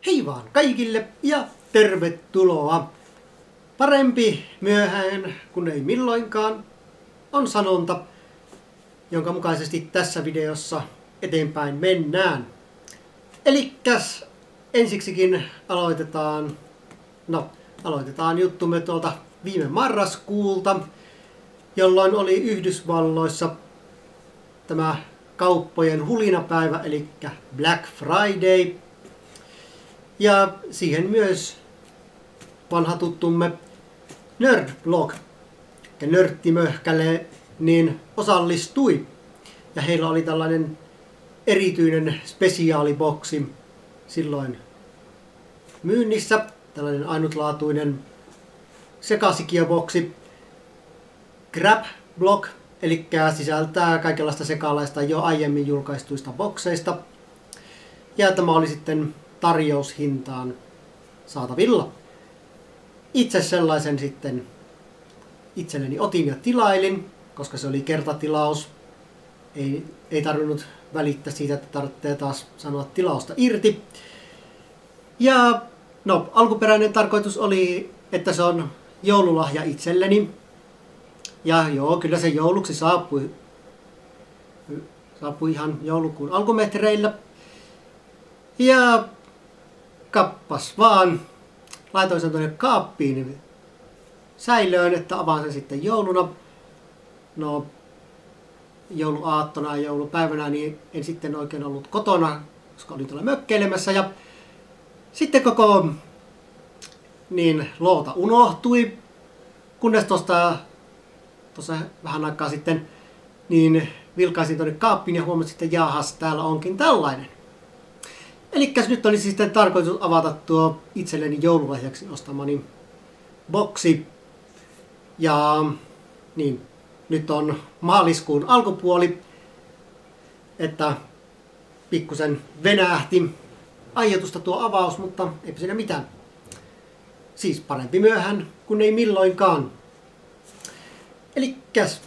Hei vaan kaikille ja tervetuloa! Parempi myöhään kuin ei milloinkaan on sanonta, jonka mukaisesti tässä videossa eteenpäin mennään. Elikkäs ensiksikin aloitetaan juttumme tuolta viime marraskuulta, jolloin oli Yhdysvalloissa tämä kauppojen hulinapäivä eli Black Friday. Ja siihen myös vanha tuttumme Nerdblog ja Nörttimöhkäle niin osallistui. Ja heillä oli tällainen erityinen spesiaaliboksi silloin myynnissä. Tällainen ainutlaatuinen sekasikiaboksi Grabblog, eli sisältää kaikenlaista sekalaista jo aiemmin julkaistuista bokseista. Ja tämä oli sitten tarjoushintaan saatavilla. Itse sellaisen sitten itselleni otin ja tilailin, koska se oli kertatilaus. Ei tarvinnut välittää siitä, että tarvitsee taas sanoa tilausta irti. Ja alkuperäinen tarkoitus oli, että se on joululahja itselleni. Ja joo, kyllä se jouluksi saapui ihan joulukuun alkumetreillä. Ja kappas vaan, laitoin sen tuonne kaappiin säilöön, että avaan sen sitten jouluna. No, jouluaattona ja joulupäivänä niin en sitten oikein ollut kotona, koska olin tuolla mökkeilemässä. Ja sitten koko loota unohtui, kunnes tuossa vähän aikaa sitten vilkaisin tuonne kaappiin ja huomasin, että jahas, täällä onkin tällainen. Elikkäs nyt olisi sitten tarkoitus avata tuo itselleni joululahjaksi ostamani boksi. Ja nyt on maaliskuun alkupuoli, että pikkusen venähti aiotusta tuo avaus, mutta eipä siinä mitään. Siis parempi myöhään kuin ei milloinkaan. Elikkäs,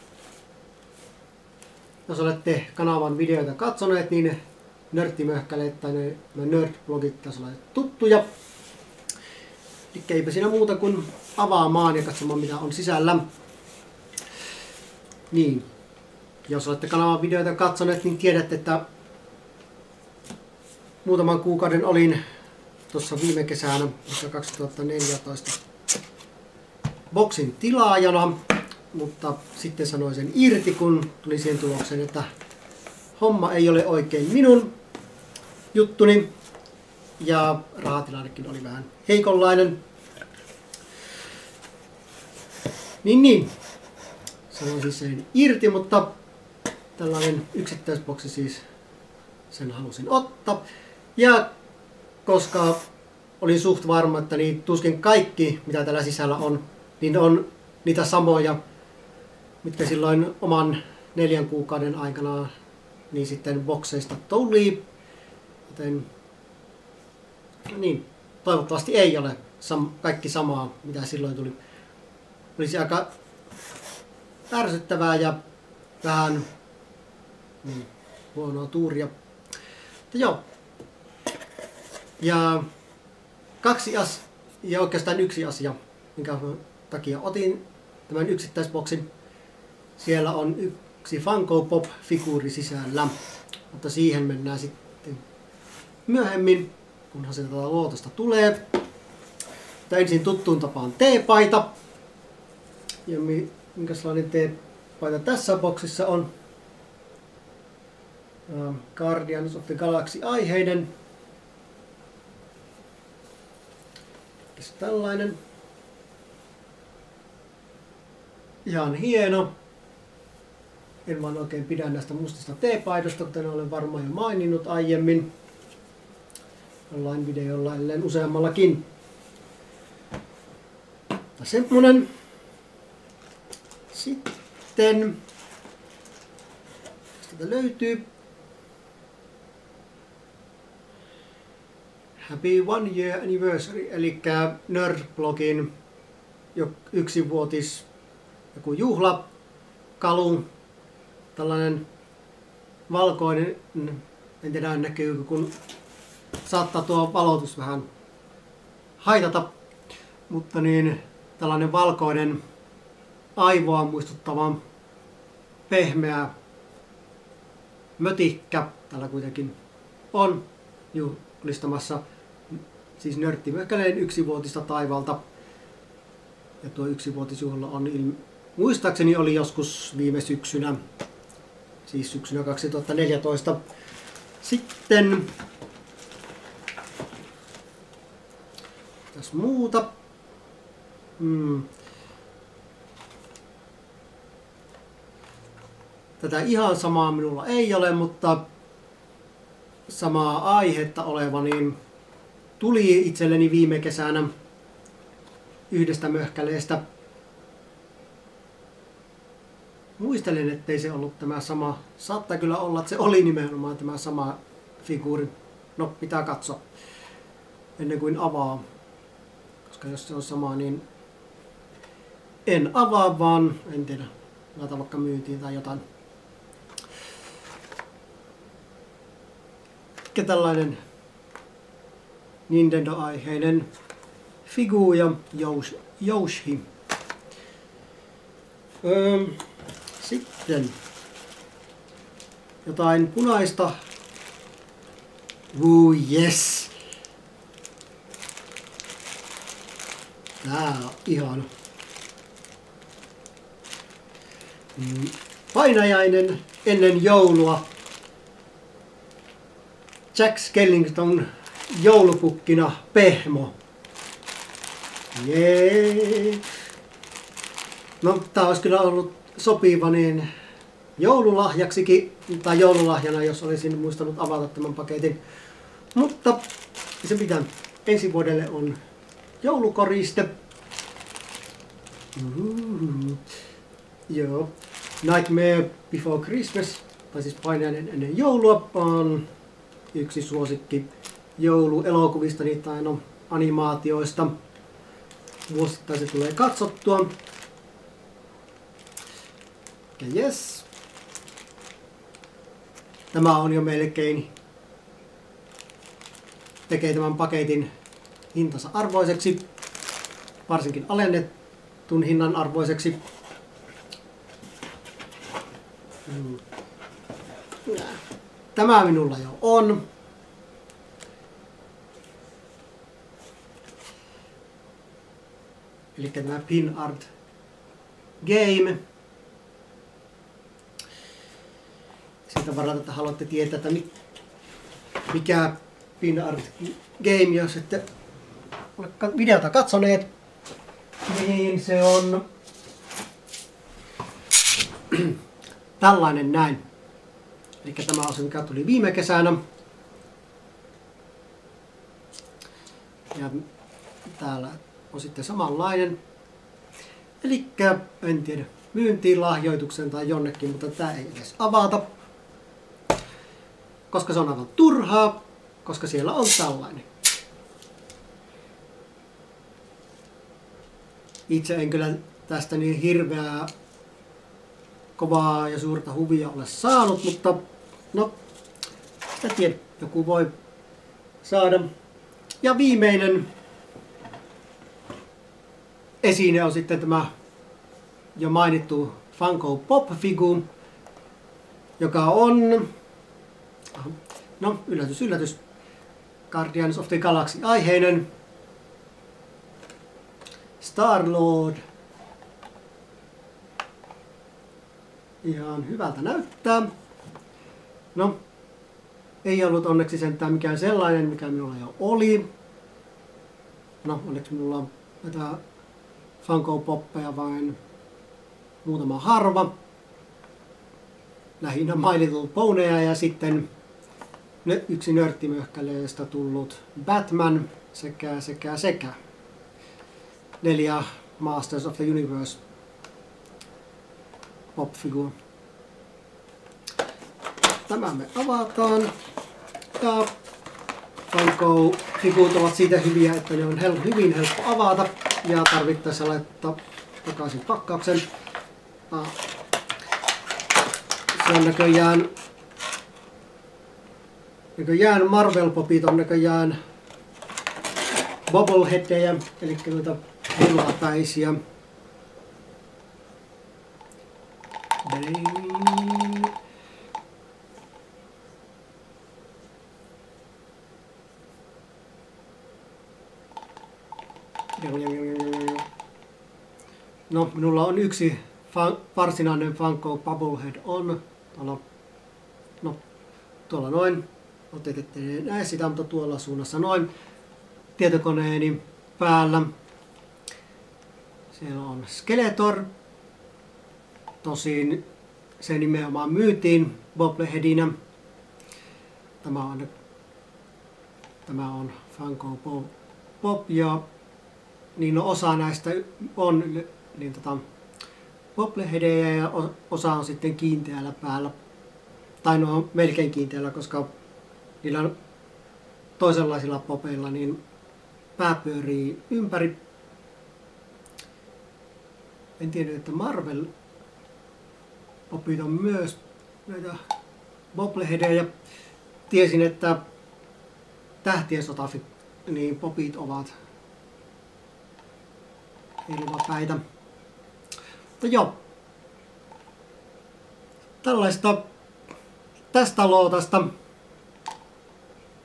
jos olette kanavan videoita katsoneet, niin Nörttimöhkäleet tai ne Nerdblogit tässä on tuttuja. Eli eipä siinä muuta kuin avaamaan ja katsomaan mitä on sisällä. Niin, jos olette kanavan videoita katsoneet, niin tiedätte, että muutaman kuukauden olin tuossa viime kesänä 2014 boksin tilaajana, mutta sitten sanoin sen irti, kun tuli siihen tulokseen, että homma ei ole oikein minun juttuni ja rahatilannekin oli vähän heikonlainen. Sanoin siis sen irti, mutta tällainen yksittäisboksi siis sen halusin ottaa. Ja koska olin suht varma, että tuskin kaikki mitä tällä sisällä on, niin on niitä samoja, mitkä silloin oman 4 kuukauden aikana niin sitten bokseista tuli. Joten toivottavasti ei ole kaikki samaa, mitä silloin tuli. Olisi aika ärsyttävää ja vähän huonoa tuuria. Mutta joo. Ja oikeastaan yksi asia, minkä takia otin tämän yksittäisboksin. Siellä on yksi Funko Pop-figuuri sisällä, mutta siihen mennään sitten myöhemmin, kunhan se luotosta tulee. Mutta ensin tuttuun tapaan teepaita. Ja minkälainen teepaita tässä boksissa on? Guardians of the Galaxy aiheinen. Tällainen. Ihan hieno. En vaan oikein pidä näistä mustista teepaidosta, kuten olen varmaan jo maininnut aiemmin. Jollain videolla, ellen useammallakin. Semmonen. Sitten tästä löytyy Happy One Year Anniversary, eli Nerdblogin jo 1-vuotis joku juhla kalu, tällainen valkoinen, en tiedä näkyykö, kun saattaa tuo valotus vähän haitata, mutta niin tällainen valkoinen aivoa muistuttava pehmeä mötikkä täällä kuitenkin on juhlistamassa siis Nörttimöhkäleen 1-vuotista taivalta. Ja tuo 1-vuotisjuhla on muistaakseni oli joskus viime syksynä, siis syksynä 2014. Sitten tässä muuta. Tätä ihan samaa minulla ei ole, mutta samaa aihetta oleva niin tuli itselleni viime kesänä yhdestä möhkäleestä. Muistelen, ettei se ollut tämä sama. Saattaa kyllä olla, että se oli nimenomaan tämä sama figuuri. No, pitää katsoa ennen kuin avaa. Koska jos se on sama, niin en avaa, vaan en tiedä, laita vaikka myyntiin tai jotain. Ja tällainen Nintendo-aiheinen figuu ja Yoshi. Sitten jotain punaista. Yes! Tää on ihana. Painajainen ennen joulua. Jack Skellington joulupukkina pehmo. Jee. No, tää olisi kyllä ollut sopiva niin joululahjaksikin, tai joululahjana, jos olisin muistanut avata tämän paketin. Mutta se pitää. Ensi vuodelle on joulukoriste. Joo. Nightmare Before Christmas, tai siis painajainen ennen joulua, on yksi suosikki jouluelokuvista, tai no, animaatioista. Vuosittain se tulee katsottua. Ja yes. Tämä on jo melkein tekee tämän paketin hintansa arvoiseksi, varsinkin alennetun hinnan arvoiseksi. Tämä minulla jo on. Eli tämä Pin Art Game. Siitä varalta, että haluatte tietää, että mikä Pin Art Game, jos ette ole videota katsoneet, niin se on tällainen näin. Eli tämä on se, mikä tuli viime kesänä. Ja täällä on sitten samanlainen. Eli en tiedä, myyntiin, lahjoituksen tai jonnekin, mutta tää ei edes avata. Koska se on aivan turhaa, koska siellä on tällainen. Itse en kyllä tästä niin hirveää kovaa ja suurta huvia ole saanut, mutta no, sitä tiedä, joku voi saada. Ja viimeinen esine on sitten tämä jo mainittu Funko Pop-figu, joka on, no yllätys, yllätys, Guardians of the Galaxy aiheinen Star-Lord. Ihan hyvältä näyttää. No, ei ollut onneksi sentään mikään sellainen, mikä minulla jo oli. No, onneksi minulla on näitä Funko Poppeja vain muutama harva. Lähinnä My Little Poneja ja sitten yksi Nörttimöhkäleestä tullut Batman sekä 4 Masters of the Universe Pop-figure. Tämä me avataan. Ja Funko-figuut ovat siitä hyviä, että ne on hyvin helppo avata ja tarvittaessa laittaa takaisin pakkauksen. Se on näköjään Marvel-popit on näköjään bobbleheadejä, eli noita villapäisiä. No, minulla on yksi varsinainen Funko Bubblehead on tuolla noin. Ette näe sitä, mutta tuolla suunnassa noin tietokoneeni päällä. Siellä on Skeletor. Tosin se nimenomaan myytiin Bobbleheadinä. Tämä on Funko Pop ja niin osa näistä on niin Bobbleheadejä ja osa on sitten kiinteällä päällä. Tai ne on melkein kiinteällä, koska niillä toisenlaisilla popeilla niin pää pyörii ympäri. En tiedä, että Marvel popit on myös näitä Bobbleheadejä. Tiesin, että Tähtien sota niin popit ovat heiluvapäitä. Mutta joo. Tällaista tästä lootasta.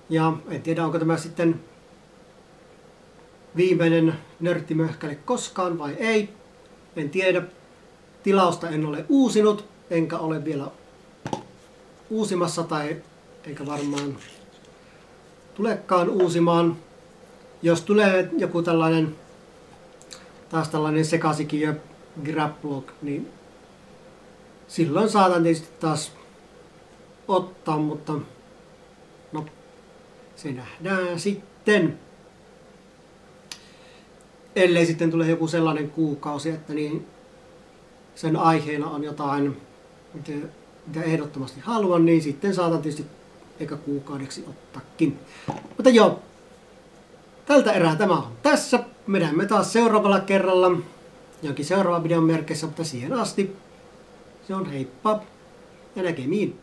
Ja en tiedä, onko tämä sitten viimeinen nörttimöhkäle koskaan vai ei. En tiedä. Tilausta en ole uusinut, enkä ole vielä uusimassa tai eikä varmaan tulekaan uusimaan. Jos tulee joku tällainen sekasikiö Graplog, niin silloin saatan tietysti taas ottaa, mutta no, se nähdään sitten. Ellei sitten tule joku sellainen kuukausi, että niin sen aiheena on jotain, mitä ehdottomasti haluan, niin sitten saatan tietysti eikä kuukaudeksi ottaakin. Mutta joo, tältä erää tämä on tässä. Me näemme taas seuraavalla kerralla jonkin seuraavan videon merkeissä, mutta siihen asti se on heippa ja näkemiin.